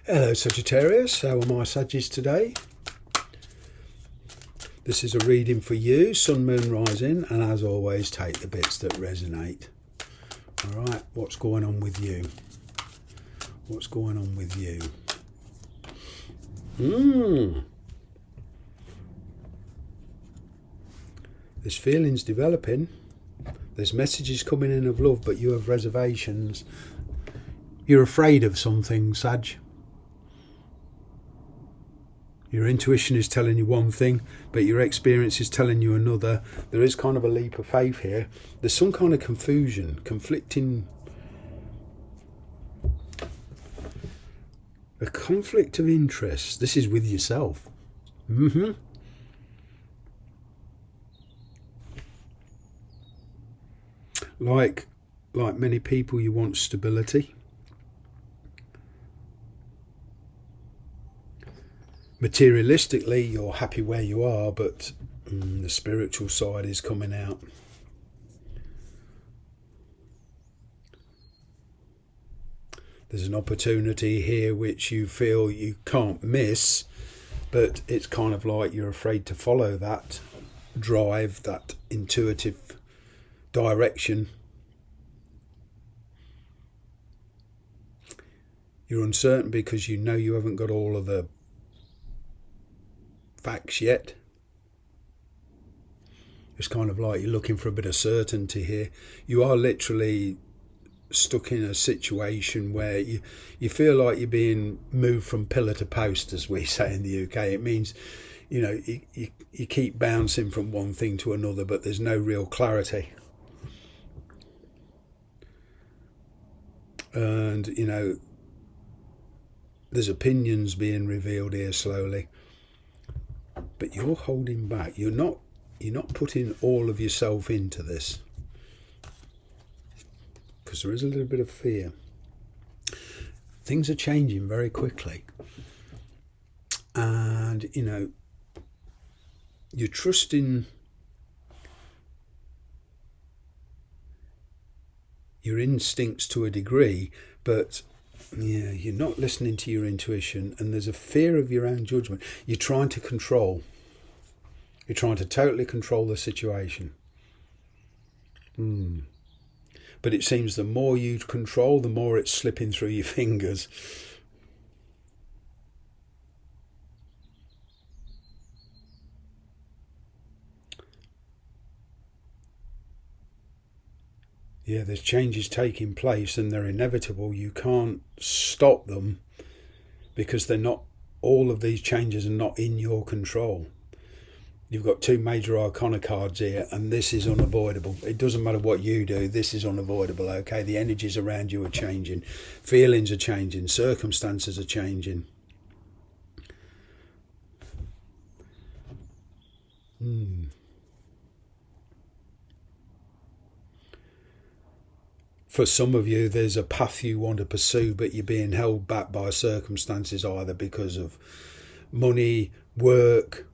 Hello Sagittarius, how are my Saggies today? This is a reading for you, Sun, Moon, Rising, and as always take the bits that resonate. Alright, what's going on with you? What's going on with you? There's feelings developing. There's messages coming in of love, but you have reservations. You're afraid of something, Sag. Your intuition is telling you one thing, but your experience is telling you another. There is kind of a leap of faith here. There's some kind of confusion, conflicting. A conflict of interest. This is with yourself. Like many people, you want stability. Materialistically, you're happy where you are, but the spiritual side is coming out. There's an opportunity here which you feel you can't miss, but it's kind of like you're afraid to follow that drive, that intuitive direction. You're uncertain because you know you haven't got all of the facts yet. It's kind of like you're looking for a bit of certainty here. You are literally stuck in a situation where you feel like you're being moved from pillar to post, as we say in the UK. It means, you know, you keep bouncing from one thing to another, but there's no real clarity. And, you know, there's opinions being revealed here slowly. But you're holding back. You're not putting all of yourself into this, because there is a little bit of fear. Things are changing very quickly, and you know you're trusting your instincts to a degree, but yeah, you're not listening to your intuition, and there's a fear of your own judgment. You're trying to control. You're trying to totally control the situation. But it seems the more you control, the more it's slipping through your fingers. Yeah, there's changes taking place and they're inevitable. You can't stop them because they're not, all of these changes are not in your control. You've got two major arcana cards here, and this is unavoidable. It doesn't matter what you do, this is unavoidable, okay? The energies around you are changing. Feelings are changing. Circumstances are changing. For some of you, there's a path you want to pursue, but you're being held back by circumstances, either because of money, work,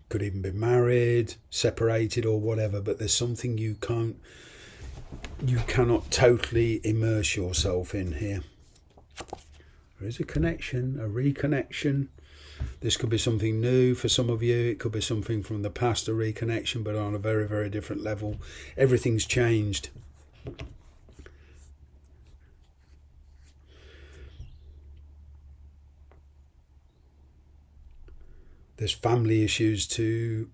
could even be married, separated, or whatever. But there's something you cannot totally immerse yourself in here. There is a connection, a reconnection. This could be something new for some of you. It could be something from the past, a reconnection, but on a very, very different level. Everything's changed. There's family issues to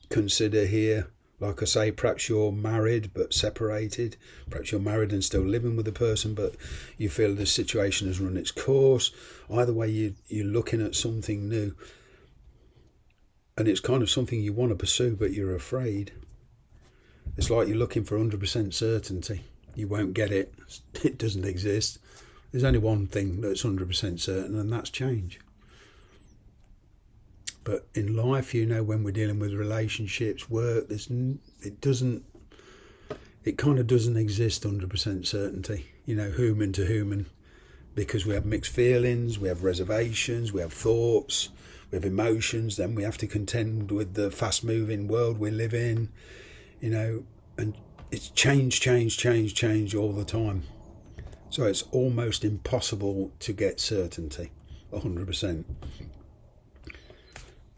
consider here. Like I say, perhaps you're married but separated. Perhaps you're married and still living with the person, but you feel the situation has run its course. Either way, you're looking at something new. And it's kind of something you want to pursue, but you're afraid. It's like you're looking for 100% certainty. You won't get it. It doesn't exist. There's only one thing that's 100% certain, and that's change. But in life, you know, when we're dealing with relationships, work, it kind of doesn't exist 100% certainty, you know, human to human, because we have mixed feelings, we have reservations, we have thoughts, we have emotions, then we have to contend with the fast-moving world we live in, you know, and it's change all the time. So it's almost impossible to get certainty, 100%.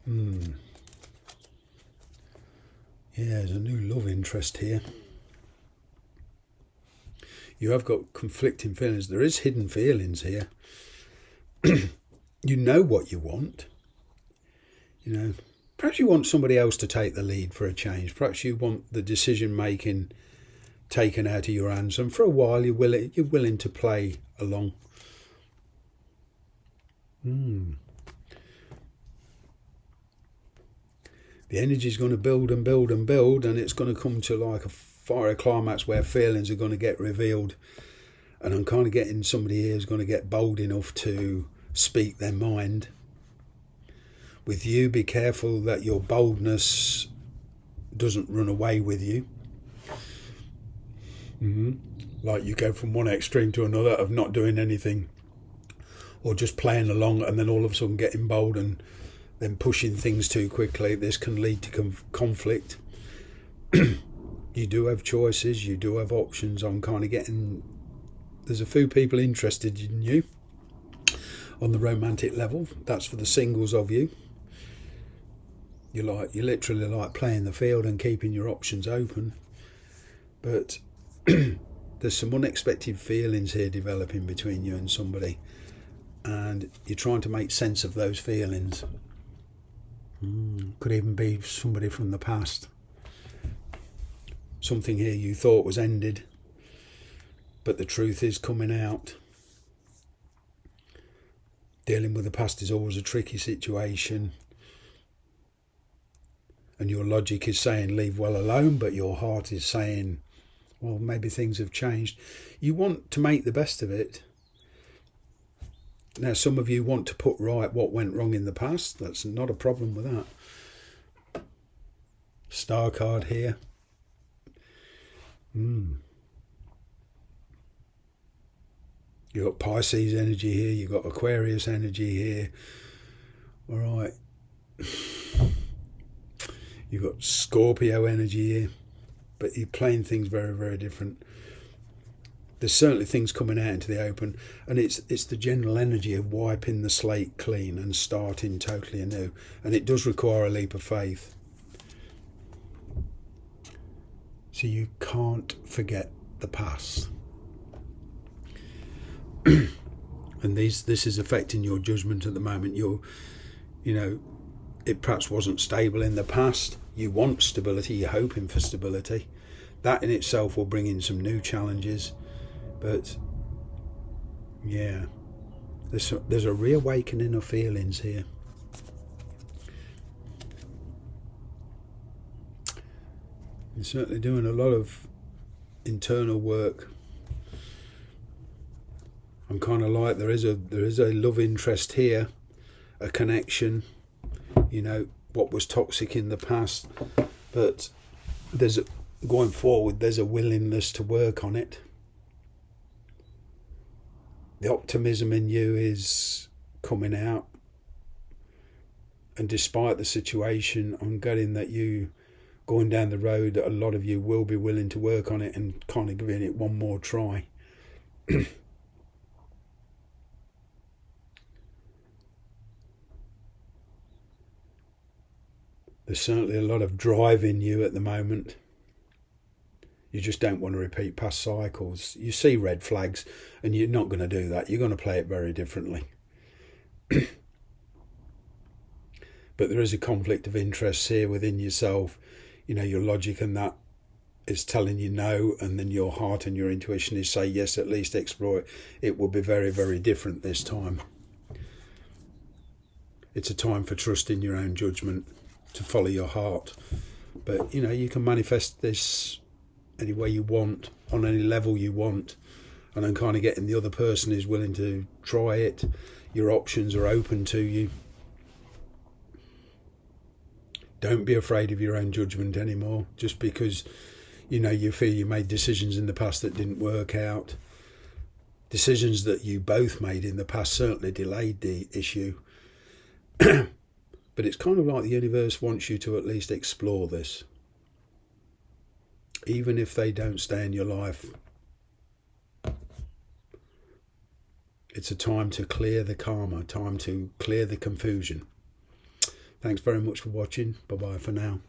Yeah, there's a new love interest here. You have got conflicting feelings. There is hidden feelings here. You know what you want. You know, perhaps you want somebody else to take the lead for a change. Perhaps you want the decision making taken out of your hands, and for a while you're willing to play along. The energy is going to build and build and build, and it's going to come to like a fiery climax where feelings are going to get revealed. And I'm kind of getting somebody here who's going to get bold enough to speak their mind. With you, be careful that your boldness doesn't run away with you. Like you go from one extreme to another of not doing anything, or just playing along, and then all of a sudden getting bold and then pushing things too quickly. This can lead to conflict. You do have choices, you do have options. I'm kind of getting, there's a few people interested in you on the romantic level. That's for the singles of you. You literally like playing the field and keeping your options open. But there's some unexpected feelings here developing between you and somebody, and you're trying to make sense of those feelings. Could even be somebody from the past. Something here you thought was ended, but the truth is coming out. Dealing with the past is always a tricky situation, and your logic is saying leave well alone, but your heart is saying, well, maybe things have changed. You want to make the best of it. Now, some of you want to put right what went wrong in the past. That's not a problem with that. Star card here. You've got Pisces energy here. You've got Aquarius energy here. All right. You've got Scorpio energy here. But you're playing things very, very different. There's certainly things coming out into the open, and it's the general energy of wiping the slate clean and starting totally anew. And it does require a leap of faith. So you can't forget the past. And this is affecting your judgment at the moment. It perhaps wasn't stable in the past. You want stability, you're hoping for stability. That in itself will bring in some new challenges. But yeah, there's a reawakening of feelings here. You're certainly doing a lot of internal work. I'm kind of like there is a love interest here, a connection. What was toxic in the past, but going forward there's a willingness to work on it. The optimism in you is coming out, and despite the situation, I'm getting that you going down the road, a lot of you will be willing to work on it and kind of giving it one more try. There's certainly a lot of drive in you at the moment. You just don't want to repeat past cycles. You see red flags, and you're not going to do that. You're going to play it very differently. But there is a conflict of interests here within yourself. Your logic and that is telling you no, and then your heart and your intuition is say yes, at least explore it. It will be very, very different this time. It's a time for trusting your own judgment, to follow your heart. But you can manifest this any way you want, on any level you want, and I'm kind of getting the other person is willing to try it. Your options are open to you. Don't be afraid of your own judgment anymore, just because you feel you made decisions in the past that didn't work out. Decisions that you both made in the past certainly delayed the issue. But it's kind of like the universe wants you to at least explore this. Even if they don't stay in your life it's a time to clear the karma, time to clear the confusion. Thanks very much for watching. Bye bye for now.